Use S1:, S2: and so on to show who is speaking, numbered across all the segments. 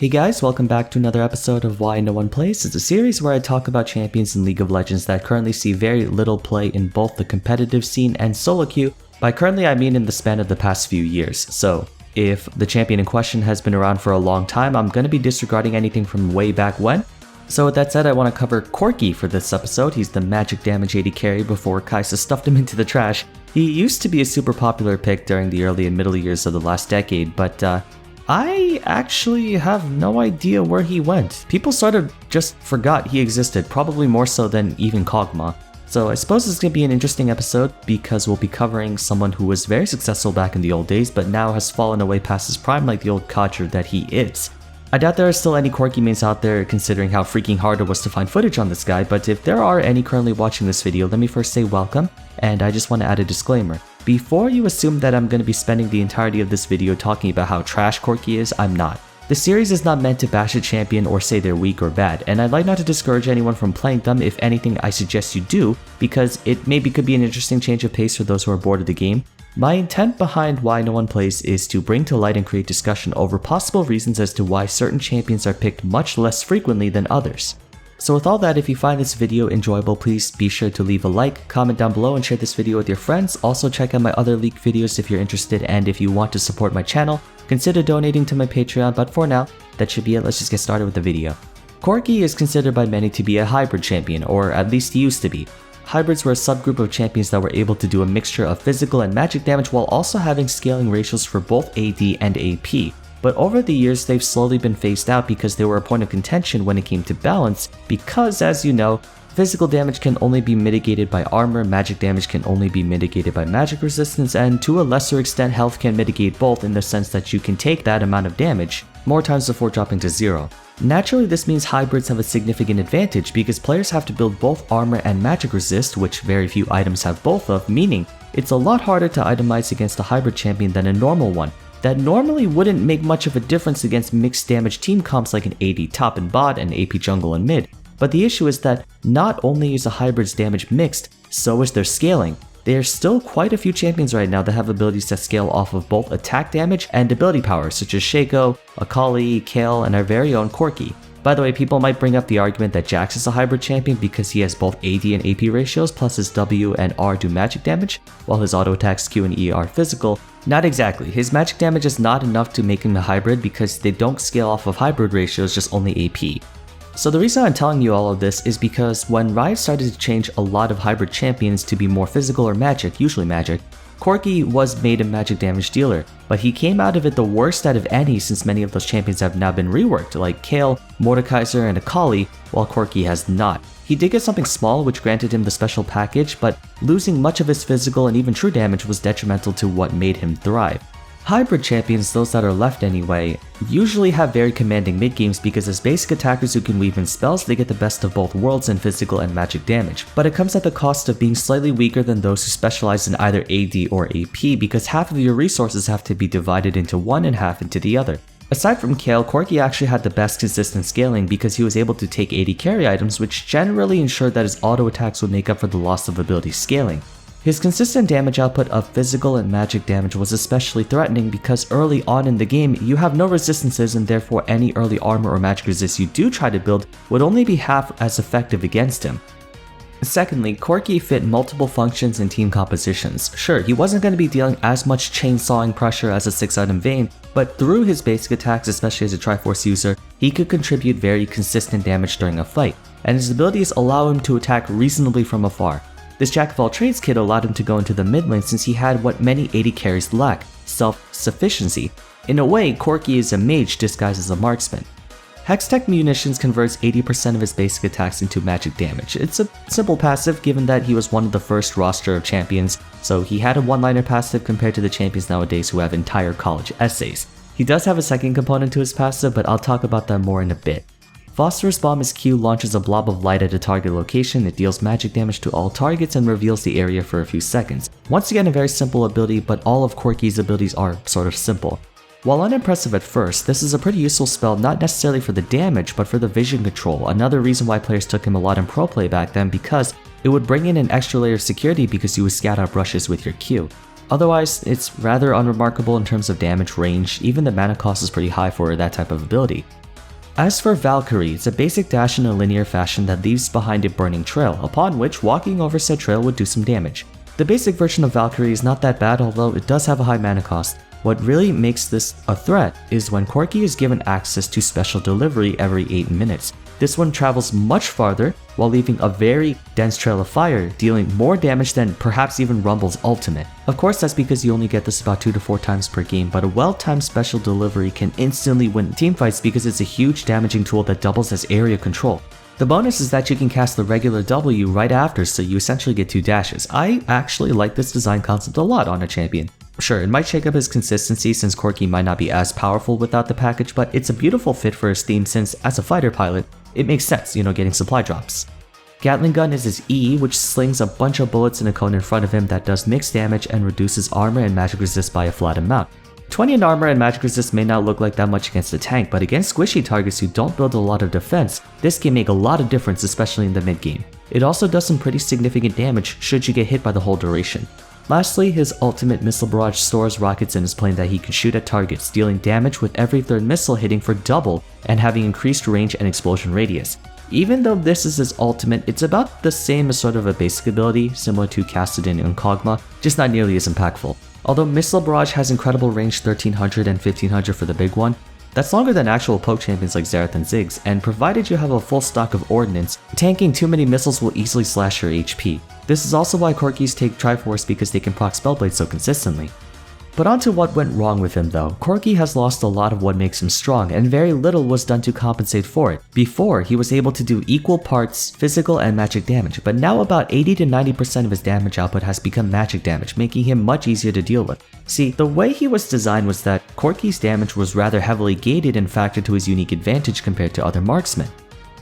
S1: Hey guys, welcome back to another episode of Why No One Plays. It's a series where I talk about champions in League of Legends that currently see very little play in both the competitive scene and solo queue. By currently I mean in the span of the past few years. So, if the champion in question has been around for a long time, I'm going to be disregarding anything from way back when. So with that said, I want to cover Corki for this episode. He's the magic damage AD carry before Kai'Sa stuffed him into the trash. He used to be a super popular pick during the early and middle years of the last decade, but I actually have no idea where he went. People sort of just forgot he existed, probably more so than even Kog'Maw. So I suppose it's going to be an interesting episode because we'll be covering someone who was very successful back in the old days but now has fallen away past his prime like the old codger that he is. I doubt there are still any Corki mains out there considering how freaking hard it was to find footage on this guy, but if there are any currently watching this video, let me first say welcome, and I just want to add a disclaimer. Before you assume that I'm going to be spending the entirety of this video talking about how trash Corki is, I'm not. The series is not meant to bash a champion or say they're weak or bad, and I'd like not to discourage anyone from playing them. If anything, I suggest you do, because it maybe could be an interesting change of pace for those who are bored of the game. My intent behind Why No One Plays is to bring to light and create discussion over possible reasons as to why certain champions are picked much less frequently than others. So with all that, if you find this video enjoyable, please be sure to leave a like, comment down below, and share this video with your friends. Also check out my other League videos if you're interested, and if you want to support my channel, consider donating to my Patreon. But for now, that should be it. Let's just get started with the video. Corki is considered by many to be a hybrid champion, or at least he used to be. Hybrids were a subgroup of champions that were able to do a mixture of physical and magic damage while also having scaling ratios for both AD and AP. But over the years, they've slowly been phased out because they were a point of contention when it came to balance, because as you know, physical damage can only be mitigated by armor, magic damage can only be mitigated by magic resistance, and to a lesser extent health can mitigate both in the sense that you can take that amount of damage more times before dropping to zero. Naturally, this means hybrids have a significant advantage because players have to build both armor and magic resist, which very few items have both of, meaning it's a lot harder to itemize against a hybrid champion than a normal one. That normally wouldn't make much of a difference against mixed damage team comps like an AD top and bot and AP jungle and mid. But the issue is that not only is a hybrid's damage mixed, so is their scaling. There are still quite a few champions right now that have abilities that scale off of both attack damage and ability power, such as Shaco, Akali, Kayle, and our very own Corki. By the way, people might bring up the argument that Jax is a hybrid champion because he has both AD and AP ratios, plus his W and R do magic damage, while his auto attacks Q and E are physical. Not exactly. His magic damage is not enough to make him a hybrid because they don't scale off of hybrid ratios, just only AP. So the reason I'm telling you all of this is because when Riot started to change a lot of hybrid champions to be more physical or magic, usually magic, Corki was made a magic damage dealer, but he came out of it the worst out of any since many of those champions have now been reworked, like Kayle, Mordekaiser, and Akali, while Corki has not. He did get something small which granted him the special package, but losing much of his physical and even true damage was detrimental to what made him thrive. Hybrid champions, those that are left anyway, usually have very commanding mid-games because as basic attackers who can weave in spells, they get the best of both worlds in physical and magic damage. But it comes at the cost of being slightly weaker than those who specialize in either AD or AP because half of your resources have to be divided into one and half into the other. Aside from Kayle, Corki actually had the best consistent scaling because he was able to take AD carry items which generally ensured that his auto attacks would make up for the loss of ability scaling. His consistent damage output of physical and magic damage was especially threatening because early on in the game, you have no resistances and therefore any early armor or magic resist you do try to build would only be half as effective against him. Secondly, Corki fit multiple functions and team compositions. Sure, he wasn't going to be dealing as much chainsawing pressure as a 6-item Vayne, but through his basic attacks, especially as a Triforce user, he could contribute very consistent damage during a fight, and his abilities allow him to attack reasonably from afar. This jack-of-all-trades kit allowed him to go into the mid lane since he had what many AD carries lack, self-sufficiency. In a way, Corki is a mage disguised as a marksman. Hextech Munitions converts 80% of his basic attacks into magic damage. It's a simple passive given that he was one of the first roster of champions, so he had a one-liner passive compared to the champions nowadays who have entire college essays. He does have a second component to his passive, but I'll talk about that more in a bit. Phosphorus Bomb is Q launches a blob of light at a target location, it deals magic damage to all targets and reveals the area for a few seconds. Once again, a very simple ability, but all of Corki's abilities are sort of simple. While unimpressive at first, this is a pretty useful spell not necessarily for the damage, but for the vision control, another reason why players took him a lot in pro play back then because it would bring in an extra layer of security because you would scout out brushes with your Q. Otherwise, it's rather unremarkable in terms of damage range, even the mana cost is pretty high for that type of ability. As for Valkyrie, it's a basic dash in a linear fashion that leaves behind a burning trail, upon which walking over said trail would do some damage. The basic version of Valkyrie is not that bad, although it does have a high mana cost. What really makes this a threat is when Corki is given access to special delivery every 8 minutes. This one travels much farther while leaving a very dense trail of fire, dealing more damage than perhaps even Rumble's ultimate. Of course, that's because you only get this about 2 to 4 times per game, but a well-timed special delivery can instantly win teamfights because it's a huge damaging tool that doubles as area control. The bonus is that you can cast the regular W right after, so you essentially get 2 dashes. I actually like this design concept a lot on a champion. Sure, it might shake up his consistency since Corki might not be as powerful without the package, but it's a beautiful fit for his theme since, as a fighter pilot, it makes sense, getting supply drops. Gatling Gun is his E, which slings a bunch of bullets in a cone in front of him that does mixed damage and reduces armor and magic resist by a flat amount. 20 in armor and magic resist may not look like that much against a tank, but against squishy targets who don't build a lot of defense, this can make a lot of difference, especially in the mid game. It also does some pretty significant damage should you get hit by the whole duration. Lastly, his ultimate missile barrage stores rockets in his plane that he can shoot at targets, dealing damage with every third missile hitting for double and having increased range and explosion radius. Even though this is his ultimate, it's about the same as sort of a basic ability, similar to Cassidin and Kog'Maw, just not nearly as impactful. Although Missile Barrage has incredible range 1300 and 1500 for the big one, that's longer than actual poke champions like Xerath and Ziggs, and provided you have a full stock of ordnance, tanking too many missiles will easily slash your HP. This is also why Corkis take Triforce because they can proc Spellblade so consistently. But on to what went wrong with him though. Corki has lost a lot of what makes him strong, and very little was done to compensate for it. Before, he was able to do equal parts physical and magic damage, but now about 80 to 90% of his damage output has become magic damage, making him much easier to deal with. See, the way he was designed was that Corki's damage was rather heavily gated and factored to his unique advantage compared to other marksmen.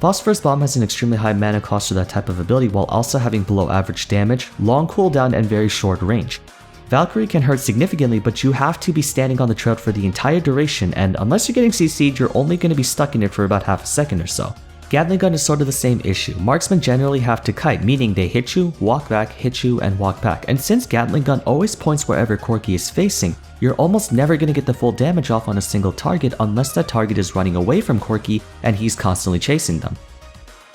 S1: Phosphorus Bomb has an extremely high mana cost for that type of ability while also having below average damage, long cooldown, and very short range. Valkyrie can hurt significantly, but you have to be standing on the trail for the entire duration, and unless you're getting CC'd, you're only going to be stuck in it for about half a second or so. Gatling Gun is sort of the same issue. Marksmen generally have to kite, meaning they hit you, walk back, hit you, and walk back. And since Gatling Gun always points wherever Corki is facing, you're almost never going to get the full damage off on a single target unless that target is running away from Corki and he's constantly chasing them.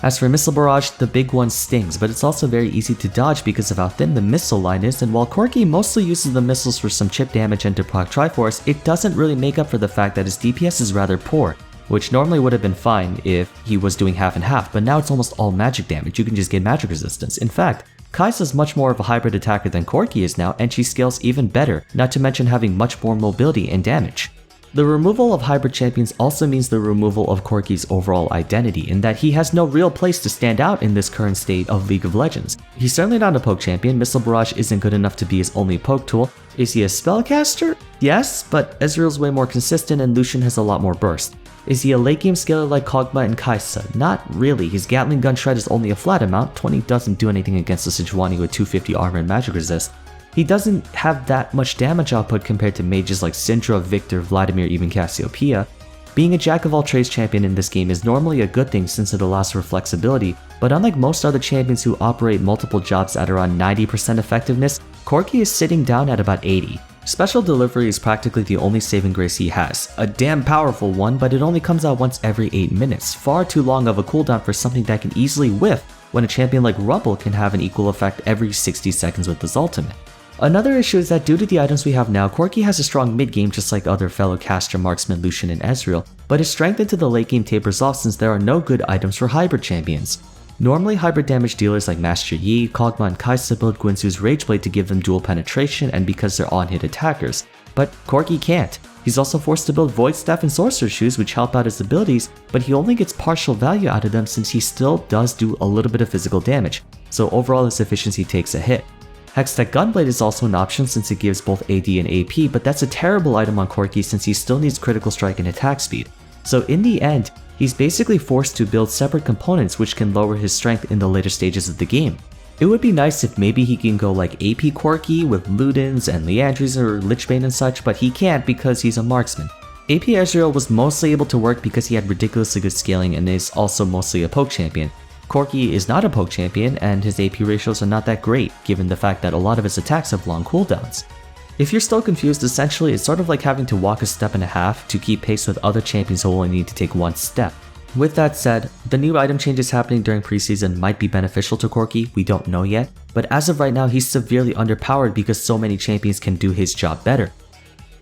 S1: As for Missile Barrage, the big one stings, but it's also very easy to dodge because of how thin the missile line is, and while Corki mostly uses the missiles for some chip damage and to proc Triforce, it doesn't really make up for the fact that his DPS is rather poor, which normally would have been fine if he was doing half and half, but now it's almost all magic damage. You can just get magic resistance. In fact, Kai'Sa's much more of a hybrid attacker than Corki is now, and she scales even better, not to mention having much more mobility and damage. The removal of hybrid champions also means the removal of Corki's overall identity, in that he has no real place to stand out in this current state of League of Legends. He's certainly not a poke champion. Missile Barrage isn't good enough to be his only poke tool. Is he a spellcaster? Yes, but Ezreal's way more consistent and Lucian has a lot more burst. Is he a late game scaler like Kog'Maw and Kai'Sa? Not really. His Gatling Gun shred is only a flat amount. 20 doesn't do anything against a Sejuani with 250 armor and magic resist. He doesn't have that much damage output compared to mages like Syndra, Victor, Vladimir, even Cassiopeia. Being a jack-of-all-trades champion in this game is normally a good thing since it allows for flexibility, but unlike most other champions who operate multiple jobs at around 90% effectiveness, Corki is sitting down at about 80. Special delivery is practically the only saving grace he has. A damn powerful one, but it only comes out once every 8 minutes, far too long of a cooldown for something that can easily whiff when a champion like Rumble can have an equal effect every 60 seconds with his ultimate. Another issue is that due to the items we have now, Corki has a strong mid-game just like other fellow caster marksmen Lucian and Ezreal, but his strength into the late game tapers off since there are no good items for hybrid champions. Normally, hybrid damage dealers like Master Yi, Kog'Maw, and Kai'Sa build Guinsoo's Rageblade to give them dual penetration and because they're on-hit attackers, but Corki can't. He's also forced to build Void Staff and Sorcerer's Shoes which help out his abilities, but he only gets partial value out of them since he still does do a little bit of physical damage, so overall his efficiency takes a hit. Hextech Gunblade is also an option since it gives both AD and AP, but that's a terrible item on Corki since he still needs critical strike and attack speed. So in the end, he's basically forced to build separate components which can lower his strength in the later stages of the game. It would be nice if maybe he can go like AP Corki with Ludens and Liandry's or Lichbane and such, but he can't because he's a marksman. AP Ezreal was mostly able to work because he had ridiculously good scaling and is also mostly a poke champion. Corki is not a poke champion, and his AP ratios are not that great, given the fact that a lot of his attacks have long cooldowns. If you're still confused, essentially it's sort of like having to walk a step and a half to keep pace with other champions who only need to take one step. With that said, the new item changes happening during preseason might be beneficial to Corki, we don't know yet, but as of right now he's severely underpowered because so many champions can do his job better.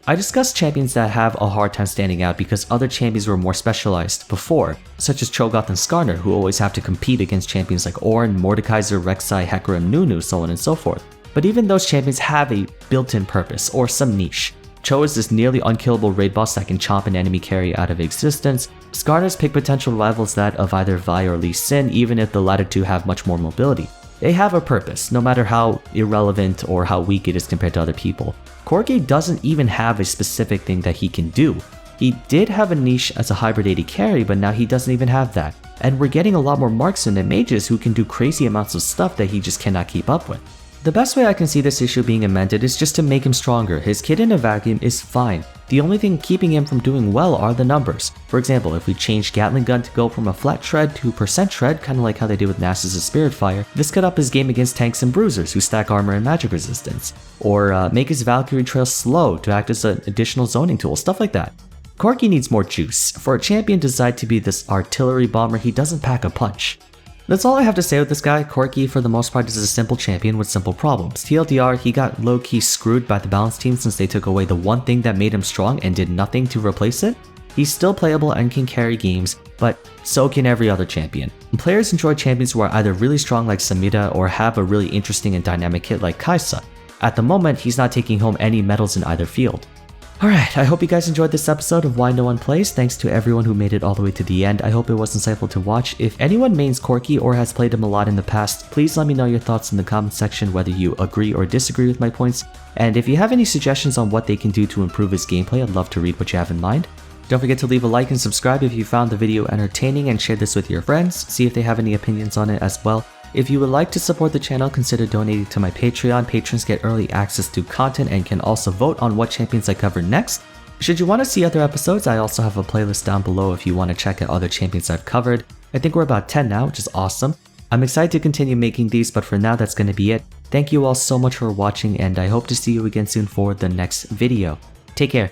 S1: I discussed champions that have a hard time standing out because other champions were more specialized before, such as Cho'Gath and Skarner, who always have to compete against champions like Ornn, Mordekaiser, Rek'Sai, Hecarim, Nunu, so on and so forth. But even those champions have a built-in purpose, or some niche. Cho is this nearly unkillable raid boss that can chomp an enemy carry out of existence. Skarner's pick potential rivals that of either Vi or Lee Sin, even if the latter two have much more mobility. They have a purpose, no matter how irrelevant or how weak it is compared to other people. Corki doesn't even have a specific thing that he can do. He did have a niche as a hybrid AD carry, but now he doesn't even have that. And we're getting a lot more marksmen and mages who can do crazy amounts of stuff that he just cannot keep up with. The best way I can see this issue being amended is just to make him stronger. His kit in a vacuum is fine. The only thing keeping him from doing well are the numbers. For example, if we change Gatling Gun to go from a flat shred to percent shred, kind of like how they did with Nasus' Spirit Fire, this could up his game against tanks and bruisers who stack armor and magic resistance. Or make his Valkyrie Trail slow to act as an additional zoning tool, stuff like that. Corki needs more juice. For a champion designed to be this artillery bomber, he doesn't pack a punch. That's all I have to say with this guy. Corki, for the most part, is a simple champion with simple problems. TLDR, he got low-key screwed by the balance team since they took away the one thing that made him strong and did nothing to replace it. He's still playable and can carry games, but so can every other champion. Players enjoy champions who are either really strong like Samira or have a really interesting and dynamic kit like Kai'Sa. At the moment, he's not taking home any medals in either field. Alright, I hope you guys enjoyed this episode of Why No One Plays. Thanks to everyone who made it all the way to the end. I hope it was insightful to watch. If anyone mains Corki or has played him a lot in the past, please let me know your thoughts in the comment section, whether you agree or disagree with my points. And if you have any suggestions on what they can do to improve his gameplay, I'd love to read what you have in mind. Don't forget to leave a like and subscribe if you found the video entertaining, and share this with your friends. See if they have any opinions on it as well. If you would like to support the channel, consider donating to my Patreon. Patrons get early access to content and can also vote on what champions I cover next. Should you want to see other episodes, I also have a playlist down below if you want to check out other champions I've covered. I think we're about 10 now, which is awesome. I'm excited to continue making these, but for now that's going to be it. Thank you all so much for watching, and I hope to see you again soon for the next video. Take care.